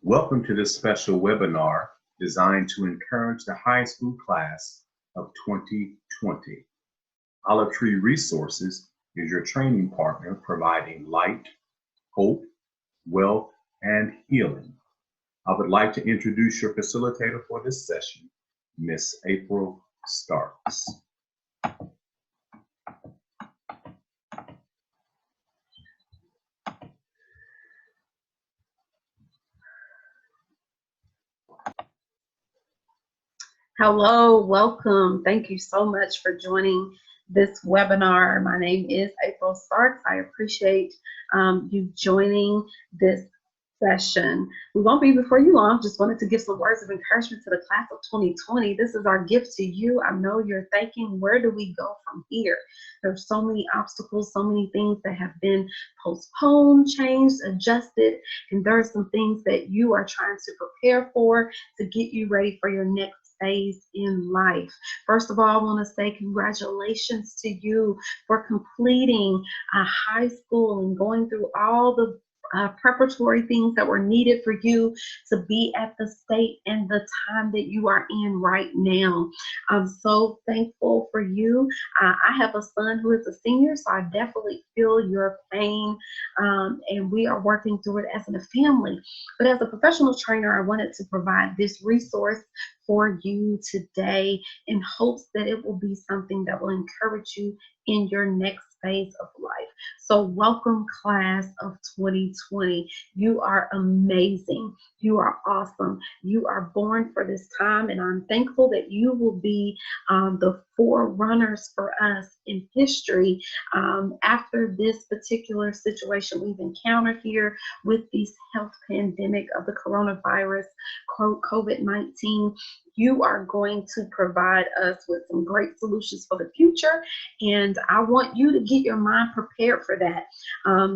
Welcome to this special webinar designed to encourage the high school class of 2020. Olive Tree Resources is your training partner providing light, hope, wealth, and healing. I would like to introduce your facilitator for this session, Miss April Starks. Hello, welcome. Thank you so much for joining this webinar. My name is April Starks. I appreciate you joining this session. We won't be before you long. Just wanted to give some words of encouragement to the class of 2020. This is our gift to you. I know you're thinking, where do we go from here? There's so many obstacles, so many things that have been postponed, changed, adjusted, and there are some things that you are trying to prepare for to get you ready for your next phase in life. First of all, I want to say congratulations to you for completing high school and going through all the preparatory things that were needed for you to be at the state and the time that you are in right now. I'm so thankful for you. I have a son who is a senior, so I definitely feel your pain, and we are working through it as a family. But as a professional trainer, I wanted to provide this resource for you today in hopes that it will be something that will encourage you in your next phase of life. So welcome, class of 2020. You are amazing. You are awesome. You are born for this time, and I'm thankful that you will be the forerunners for us in history after this particular situation we've encountered here with this health pandemic of the coronavirus, COVID-19. You are going to provide us with some great solutions for the future, and I want you to get your mind prepared for that.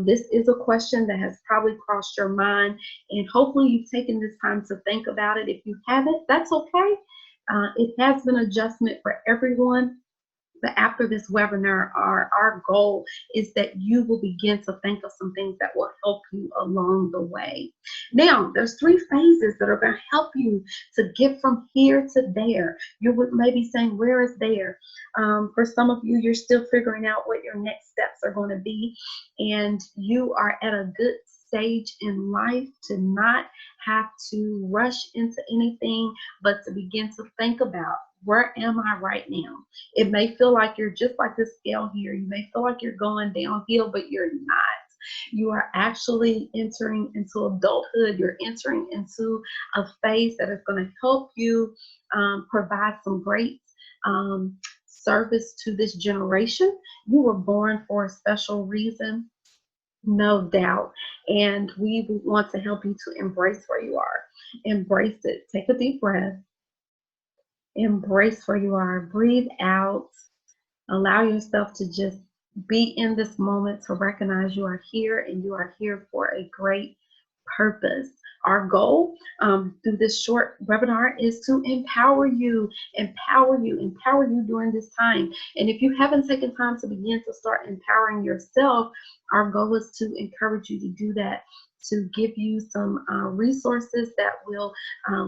This is a question that has probably crossed your mind, and hopefully you've taken this time to think about it. If you haven't, that's okay. It has been an adjustment for everyone. But after this webinar, our goal is that you will begin to think of some things that will help you along the way. Now, there's 3 phases that are going to help you to get from here to there. You would maybe saying, where is there? For some of you, you're still figuring out what your next steps are going to be, and you are at a good stage in life to not have to rush into anything, but to begin to think about, where am I right now? It may feel like you're just like this scale here. You may feel like you're going downhill, but you're not. You are actually entering into adulthood. You're entering into a phase that is going to help you provide some great service to this generation. You were born for a special reason, no doubt. And we want to help you to embrace where you are. Embrace it. Take a deep breath. Embrace where you are. Breathe out. Allow yourself to just be in this moment, to recognize you are here and you are here for a great purpose. Our goal through this short webinar is to empower you during this time. And if you haven't taken time to begin to start empowering yourself, our goal is to encourage you to do that, to give you some resources that will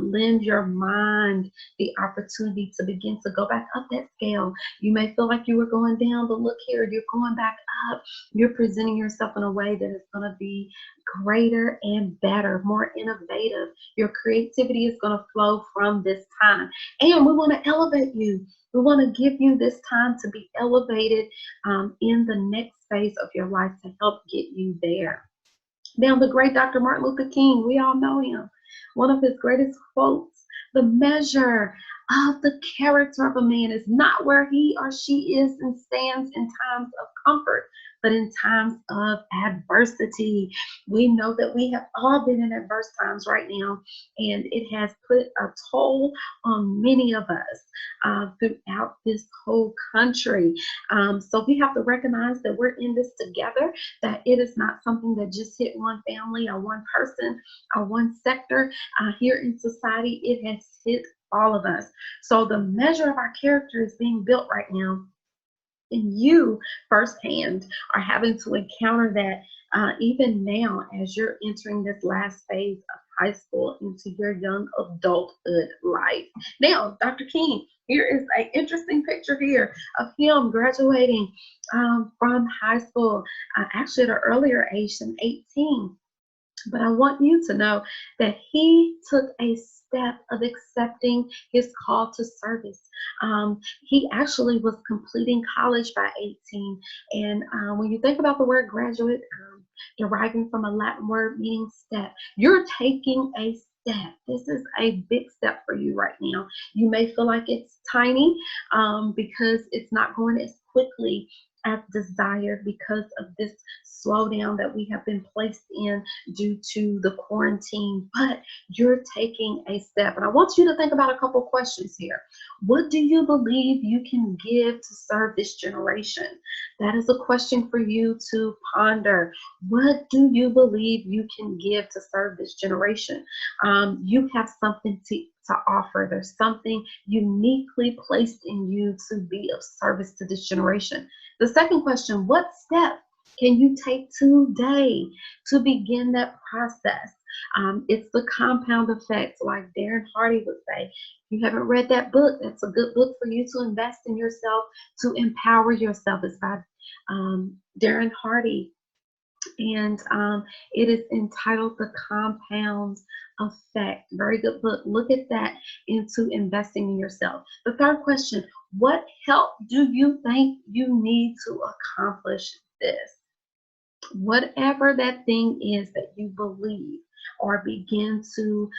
lend your mind the opportunity to begin to go back up that scale. You may feel like you were going down, but look here, you're going back up. You're presenting yourself in a way that is going to be greater and better, more innovative. Your creativity is going to flow from this time. And we want to elevate you. We want to give you this time to be elevated in the next phase of your life to help get you there. Now, the great Dr. Martin Luther King, we all know him. One of his greatest quotes, the measure of the character of a man is not where he or she is and stands in times of comfort, but in times of adversity. We know that we have all been in adverse times right now, and it has put a toll on many of us throughout this whole country. So we have to recognize that we're in this together, that it is not something that just hit one family or one person or one sector here in society. It has hit all of us. So the measure of our character is being built right now. And you firsthand are having to encounter that even now as you're entering this last phase of high school into your young adulthood life. Now, Dr. King, here is an interesting picture here of him graduating from high school, actually at an earlier age than 18. But I want you to know that he took a step of accepting his call to service. He actually was completing college by 18. And when you think about the word graduate, deriving from a Latin word meaning step, you're taking a step. This is a big step for you right now. You may feel like it's tiny because it's not going as quickly as desired because of this slowdown that we have been placed in due to the quarantine, but you're taking a step. And I want you to think about a couple questions here. What do you believe you can give to serve this generation? That is a question for you to ponder. What do you believe you can give to serve this generation? You have something to offer. There's something uniquely placed in you to be of service to this generation. The second question, what step can you take today to begin that process? It's the compound effect, like Darren Hardy would say. If you haven't read that book, that's a good book for you to invest in yourself, to empower yourself. It's by Darren Hardy. And it is entitled The Compound Effect. Very good book. Look at that into investing in yourself. The third question, what help do you think you need to accomplish this? Whatever that thing is that you believe, or begin to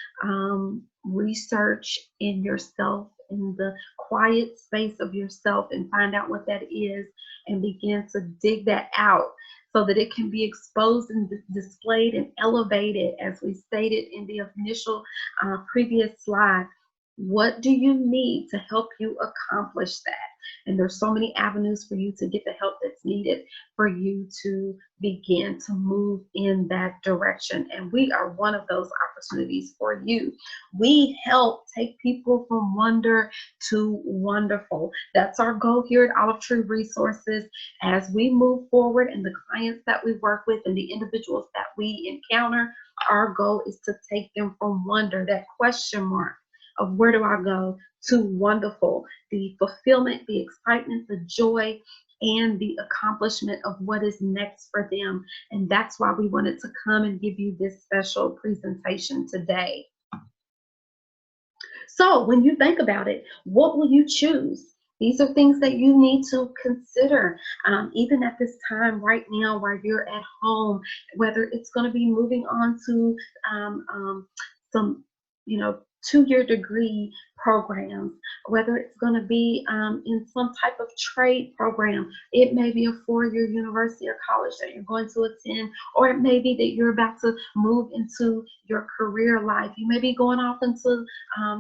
research in yourself, in the quiet space of yourself, and find out what that is and begin to dig that out so that it can be exposed and displayed and elevated, as we stated in the initial previous slide. What do you need to help you accomplish that? And there's so many avenues for you to get the help that's needed for you to begin to move in that direction. And we are one of those opportunities for you. We help take people from wonder to wonderful. That's our goal here at Olive Tree Resources. As we move forward, and the clients that we work with and the individuals that we encounter, our goal is to take them from wonder, that question mark of where do I go, to wonderful, the fulfillment, the excitement, the joy, and the accomplishment of what is next for them. And that's why we wanted to come and give you this special presentation today. So when you think about it, what will you choose? These are things that you need to consider, even at this time right now while you're at home, whether it's going to be moving on to some, 2-year degree programs, whether it's going to be in some type of trade program. It may be a 4-year university or college that you're going to attend, or it may be that you're about to move into your career life. You may be going off into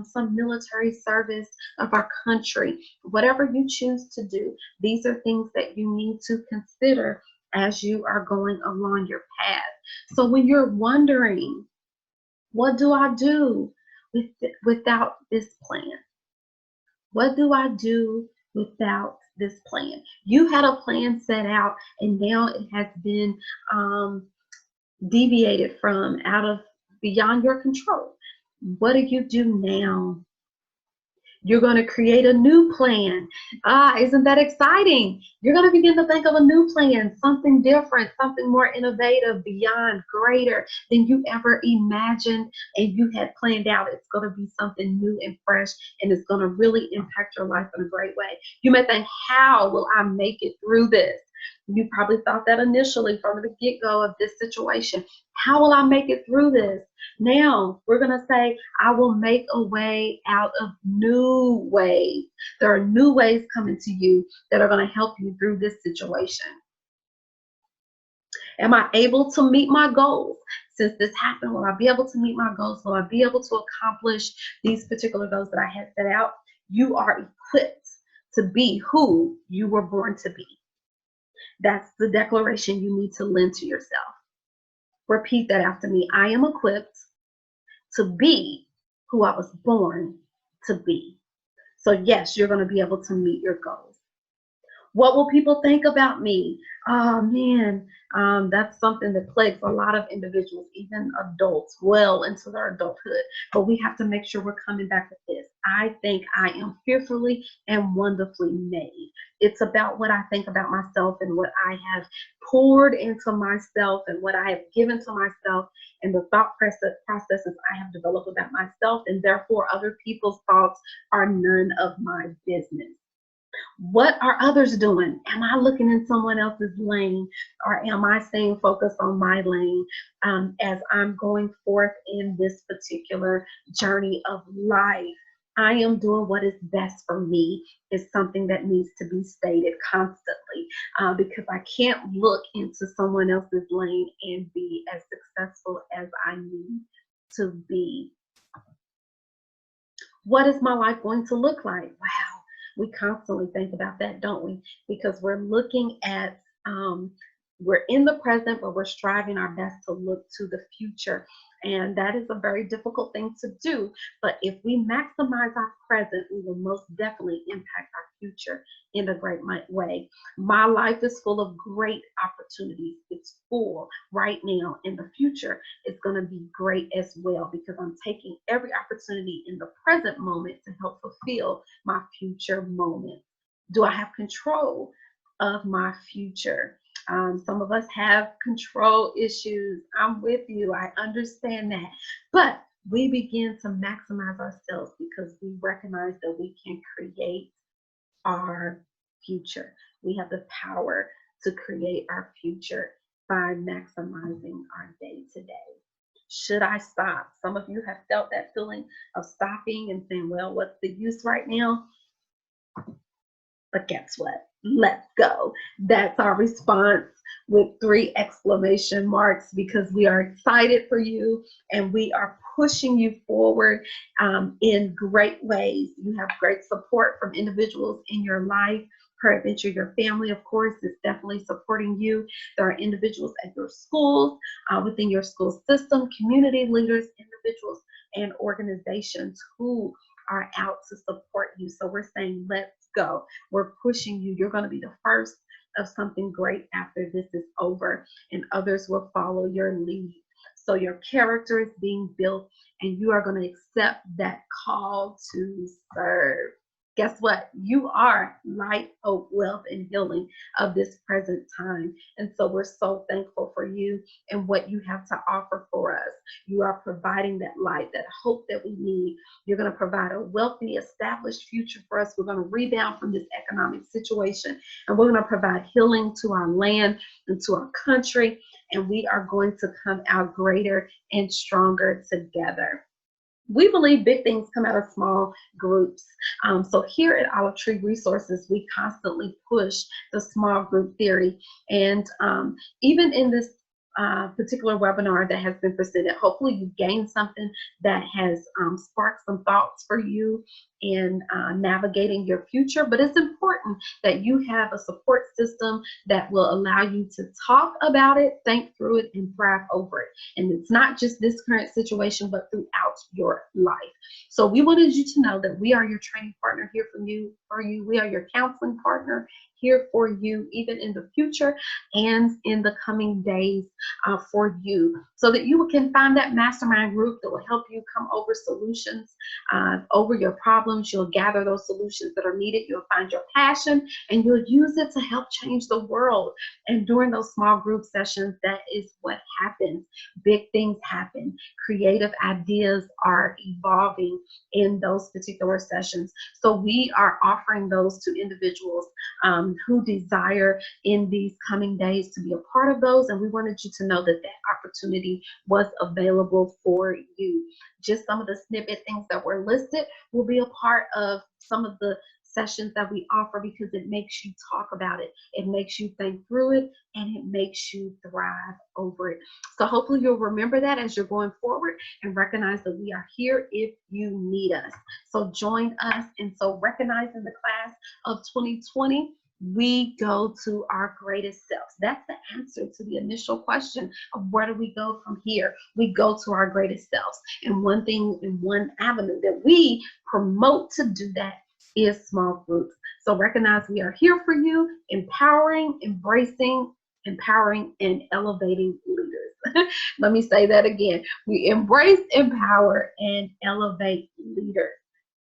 some military service of our country. Whatever you choose to do, these are things that you need to consider as you are going along your path. So when you're wondering, what do I do without this plan? What do I do without this plan? You had a plan set out, and now it has been deviated from, out of, beyond your control. What do you do now? You're going to create a new plan. Isn't that exciting? You're going to begin to think of a new plan, something different, something more innovative, beyond, greater than you ever imagined and you had planned out. It's going to be something new and fresh, and it's going to really impact your life in a great way. You may think, how will I make it through this? You probably thought that initially from the get-go of this situation. How will I make it through this? Now we're going to say, I will make a way out of new ways. There are new ways coming to you that are going to help you through this situation. Am I able to meet my goals? Since this happened, will I be able to meet my goals? Will I be able to accomplish these particular goals that I had set out? You are equipped to be who you were born to be. That's the declaration you need to lend to yourself. Repeat that after me. I am equipped to be who I was born to be. So yes, you're going to be able to meet your goals. What will people think about me? Oh man, that's something that plagues a lot of individuals, even adults, well into their adulthood. But we have to make sure we're coming back with this. I think I am fearfully and wonderfully made. It's about what I think about myself and what I have poured into myself and what I have given to myself and the thought processes I have developed about myself, and therefore other people's thoughts are none of my business. What are others doing? Am I looking in someone else's lane, or am I staying focused on my lane as I'm going forth in this particular journey of life? I am doing what is best for me is something that needs to be stated constantly because I can't look into someone else's lane and be as successful as I need to be. What is my life going to look like? Wow, we constantly think about that, don't we? Because we're looking at, we're in the present, but we're striving our best to look to the future. And that is a very difficult thing to do. But if we maximize our present, we will most definitely impact our future in a great way. My life is full of great opportunities. It's full right now, and the future is going to be great as well because I'm taking every opportunity in the present moment to help fulfill my future moment. Do I have control of my future? Some of us have control issues. I'm with you. I understand that. But we begin to maximize ourselves because we recognize that we can create our future. We have the power to create our future by maximizing our day to day. Should I stop? Some of you have felt that feeling of stopping and saying, well, what's the use right now? But guess what? Let's go. That's our response with 3 exclamation marks because we are excited for you and we are pushing you forward in great ways. You have great support from individuals in your life. Peradventure, your family, of course, is definitely supporting you. There are individuals at your schools, within your school system, community leaders, individuals, and organizations who are out to support you. So we're saying, let's go. We're pushing you. You're going to be the first of something great after this is over, and others will follow your lead. So your character is being built, and you are going to accept that call to serve. Guess what? You are light, hope, wealth, and healing of this present time. And so we're so thankful for you and what you have to offer for us. You are providing that light, that hope that we need. You're going to provide a wealthy, established future for us. We're going to rebound from this economic situation, and we're going to provide healing to our land and to our country. And we are going to come out greater and stronger together. We believe big things come out of small groups. So here at Olive Tree Resources, we constantly push the small group theory. And even in this particular webinar that has been presented, hopefully you've gained something that has sparked some thoughts for you in navigating your future. But it's important that you have a support system that will allow you to talk about it, think through it, and thrive over it. And it's not just this current situation, but throughout your life. So we wanted you to know that we are your training partner here for you. We are your counseling partner here for you, even in the future and in the coming days for you, so that you can find that mastermind group that will help you come over solutions, over your problems. You'll gather those solutions that are needed. You'll find your passion and you'll use it to help change the world. And during those small group sessions, that is what happens. Big things happen. Creative ideas are evolving in those particular sessions. So we are offering those to individuals who desire in these coming days to be a part of those. And we wanted you to know that that opportunity was available for you. Just some of the snippet things that were listed will be a part of some of the sessions that we offer because it makes you talk about it. It makes you think through it, and it makes you thrive over it. So hopefully you'll remember that as you're going forward and recognize that we are here if you need us. So join us. And so recognizing the class of 2020, we go to our greatest selves. That's the answer to the initial question of where do we go from here? We go to our greatest selves. And one thing and one avenue that we promote to do that is small groups. So recognize we are here for you, empowering, embracing, empowering, and elevating leaders. Let me say that again. We embrace, empower, and elevate leaders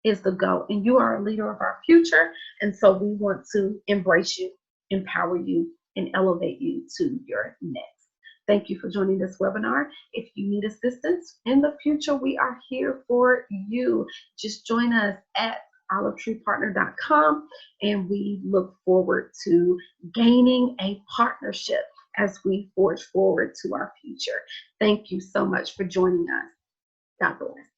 is the goal. And you are a leader of our future. And so we want to embrace you, empower you, and elevate you to your next. Thank you for joining this webinar. If you need assistance in the future, we are here for you. Just join us at olivetreepartner.com, and we look forward to gaining a partnership as we forge forward to our future. Thank you so much for joining us. God bless.